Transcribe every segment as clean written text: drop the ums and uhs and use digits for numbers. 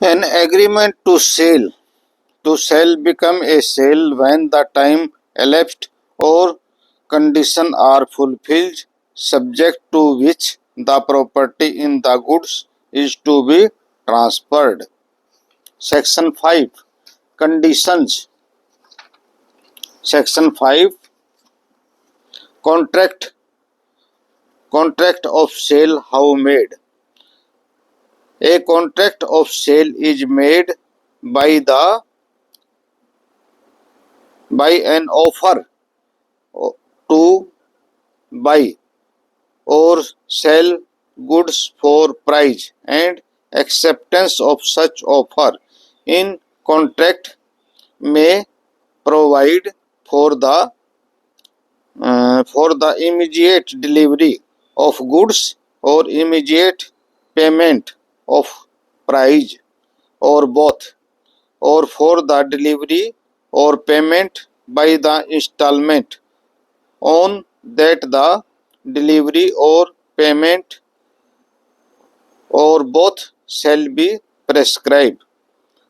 An agreement to sell become a sale when the time elapsed or conditions are fulfilled, subject to which the property in the goods is to be transferred. Section 5. Conditions. Section 5. Contract. Contract of sale how made. A contract of sale is made by the by an offer to buy or sell goods for price and acceptance of such offer in contract may provide for the immediate delivery of goods or immediate payment of price or both, or for the delivery or payment by the installment on that the delivery or payment or both shall be prescribed,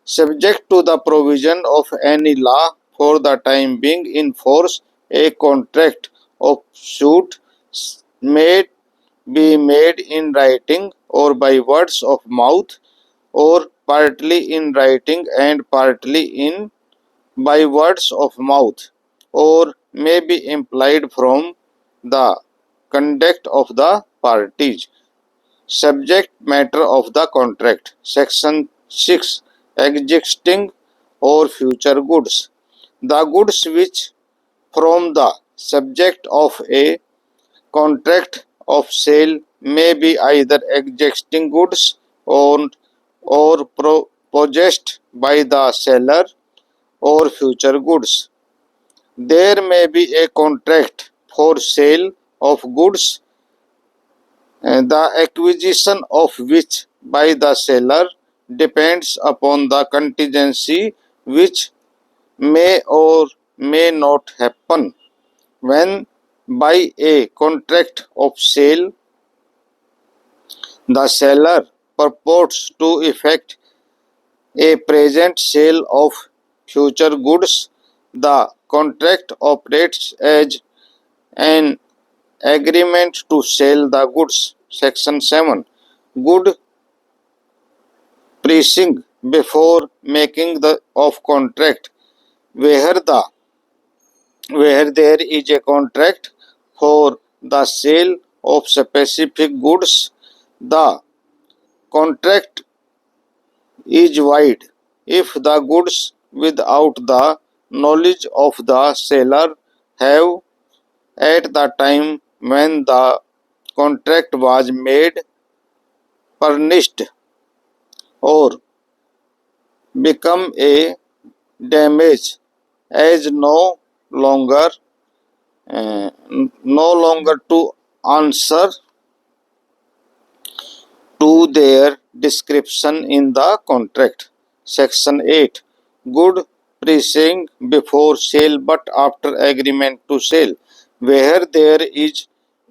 subject to the provision of any law for the time being in force. A contract of suit may be made in writing or by words of mouth, or partly in writing and partly in by words of mouth, or may be implied from the conduct of the parties. Subject matter of the contract. Section 6. Existing or future goods. The goods which form the subject of a contract of sale may be either existing goods owned or possessed by the seller, or future goods. There may be a contract for sale of goods, the acquisition of which by the seller depends upon the contingency which may or may not happen when by a contract of sale the seller purports to effect a present sale of future goods. The contract operates as an agreement to sell the goods. Section 7. Good pricing before making the of contract. Where there is a contract for the sale of specific goods, the contract is void if the goods without the knowledge of the seller have at the time when the contract was made furnished or become a damage as longer no longer to answer to their description in the contract. Section 8. Good pricing before sale but after agreement to sell. Where there is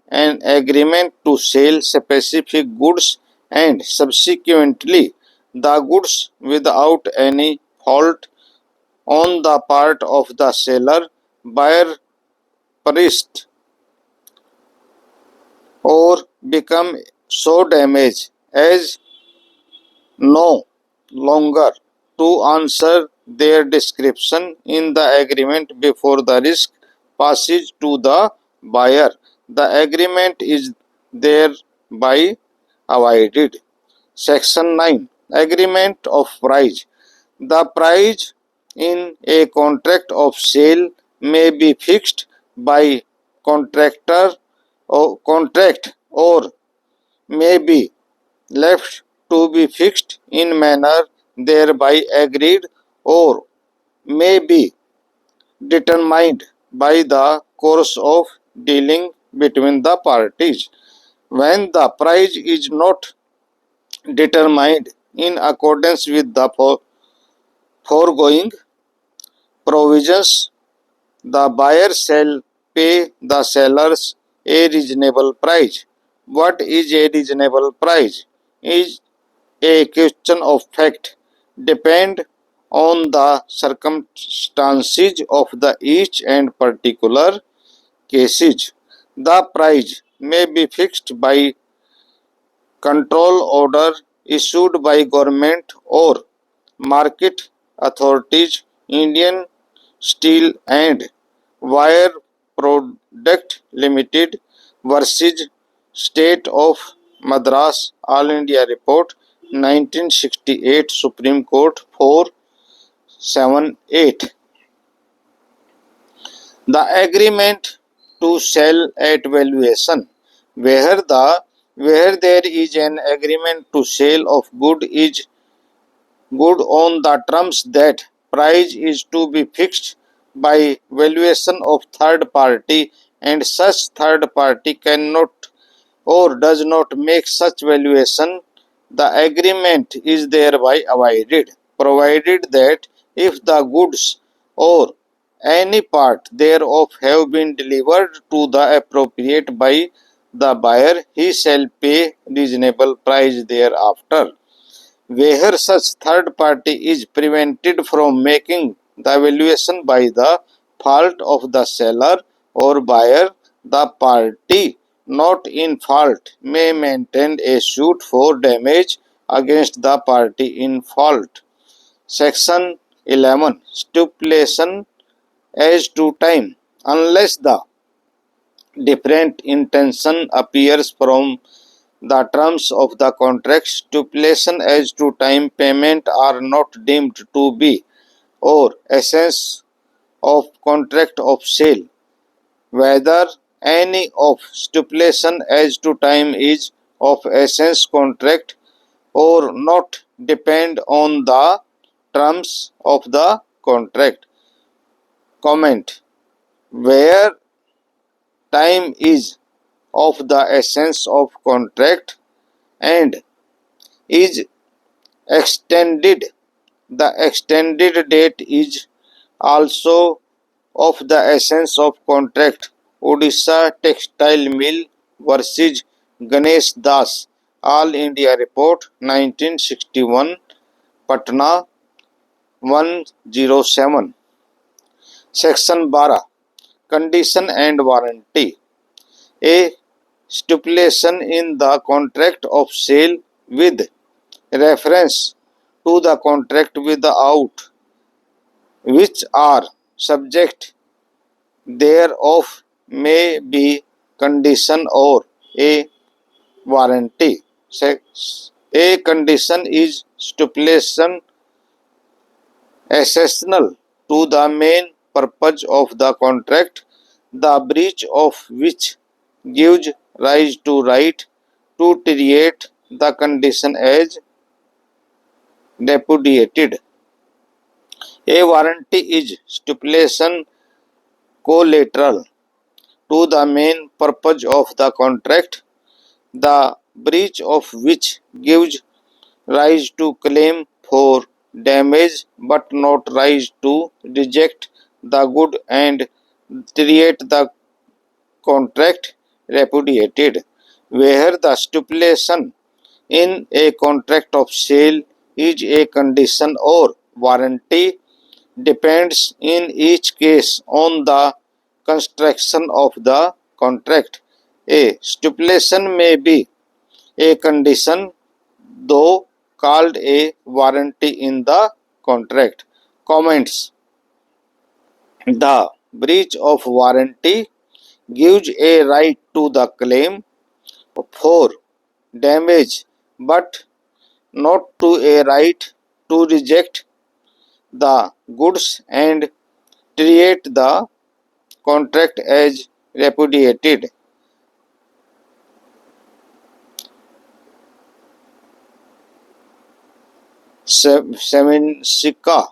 an agreement to sell specific goods and subsequently the goods without any fault on the part of the seller, buyer priced or become so damaged as no longer to answer their description in the agreement before the risk passes to the buyer. The agreement is thereby avoided. Section 9. Agreement of price. The price in a contract of sale may be fixed by contractor or contract, or may be left to be fixed in manner thereby agreed, or may be determined by the course of dealing between the parties. When the price is not determined in accordance with the foregoing provisions, the buyer shall pay the sellers a reasonable price. What is a reasonable price is a question of fact depend on the circumstances of the each and particular cases. The price may be fixed by control order issued by government or market authorities. Indian Steel and Wire Product Limited versus State of Madras, All India Report, 1968, Supreme Court 478. The agreement to sell at valuation, where there is an agreement to sale of good on the terms that price is to be fixed by valuation of third party, and such third party cannot or does not make such valuation. The agreement is thereby avoided, provided that if the goods or any part thereof have been delivered to the appropriate by the buyer, he shall pay reasonable price thereafter. Where such third party is prevented from making the valuation by the fault of the seller or buyer, the party not in fault may maintain a suit for damage against the party in fault. Section 11. Stipulation as to time. Unless the different intention appears from the terms of the contract, stipulation as to time payment are not deemed to be or essence of contract of sale. Whether any of stipulation as to time is of essence contract or not depend on the terms of the contract. Comment. Where time is of the essence of contract and is extended, the extended date is also of the essence of contract. Odisha Textile Mill versus Ganesh Das, All India Report, 1961, Patna 107. Section 12. Condition and warranty. A stipulation in the contract of sale with reference to the contract without which are subject thereof may be condition or a warranty. A condition is stipulation essential to the main purpose of the contract, the breach of which gives rise to right to treat the condition as repudiated. A warranty is stipulation collateral to the main purpose of the contract, the breach of which gives rise to claim for damage but not rise to reject the good and treat the contract repudiated. Where the stipulation in a contract of sale is a condition or warranty depends in each case on the construction of the contract. A stipulation may be a condition though called a warranty in the contract. Comments. The breach of warranty gives a right to the claim for damage but not to a right to reject the goods and treat the contract as repudiated. Seminsica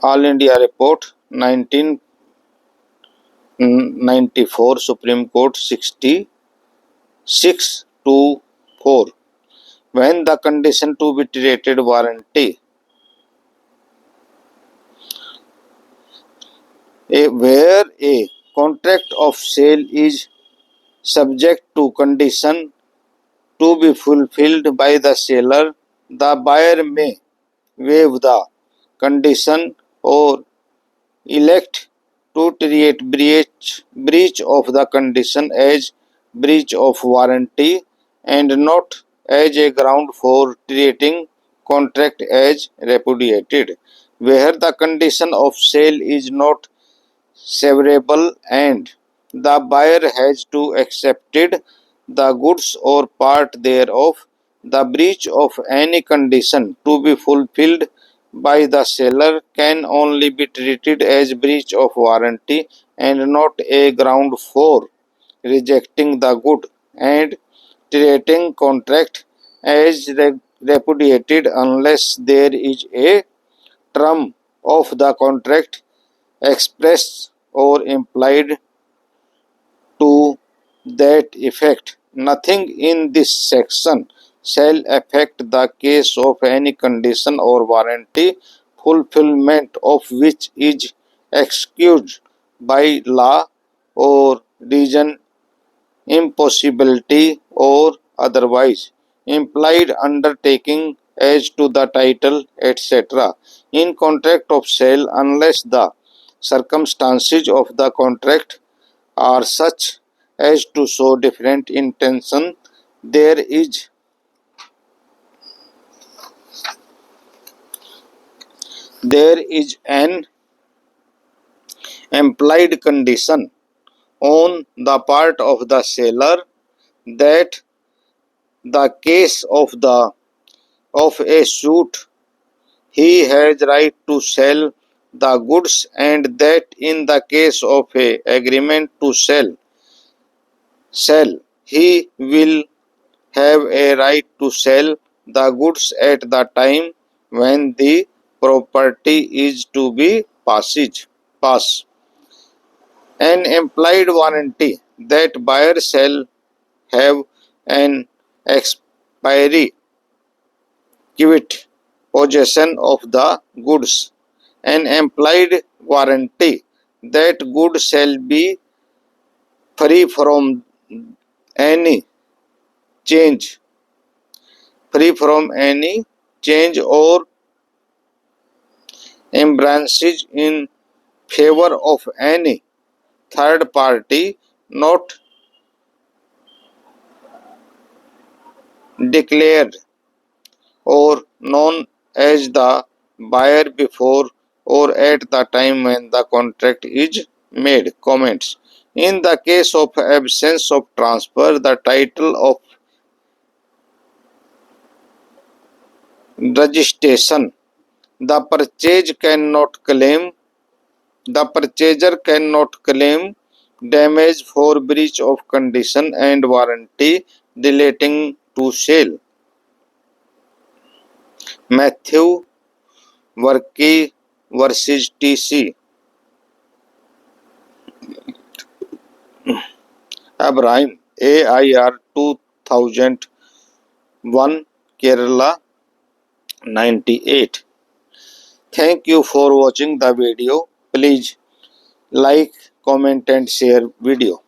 All India Report 1994 Supreme Court 66 to 4. When the condition to be treated warranty Where a contract of sale is subject to condition to be fulfilled by the seller, the buyer may waive the condition or elect to treat breach of the condition as breach of warranty and not as a ground for treating contract as repudiated. Where the condition of sale is not severable and the buyer has to accepted the goods or part thereof, the breach of any condition to be fulfilled by the seller can only be treated as breach of warranty and not a ground for rejecting the good and treating contract as repudiated unless there is a term of the contract expressed or implied to that effect. Nothing in this section shall affect the case of any condition or warranty, fulfillment of which is excused by law or reason, impossibility, or otherwise implied undertaking as to the title, etc. in contract of sale unless the circumstances of the contract are such as to show different intention. There is an implied condition on the part of the seller that the case of a suit he has right to sell the goods and that in the case of a agreement to sell he will have a right to sell the goods at the time when the property is to be pass. An implied warranty that buyer shall have an expiry quit possession of the goods. An implied warranty that goods shall be free from any change or embraces in favor of any third party not declared or known as the buyer before or at the time when the contract is made. Comments. In the case of absence of transfer, the title of registration, the purchaser cannot claim damage for breach of condition and warranty relating to sale. Matthew Warkey versus TC. Abraham AIR 2001 Kerala 98. Thank you for watching the video. Please like, comment and share video.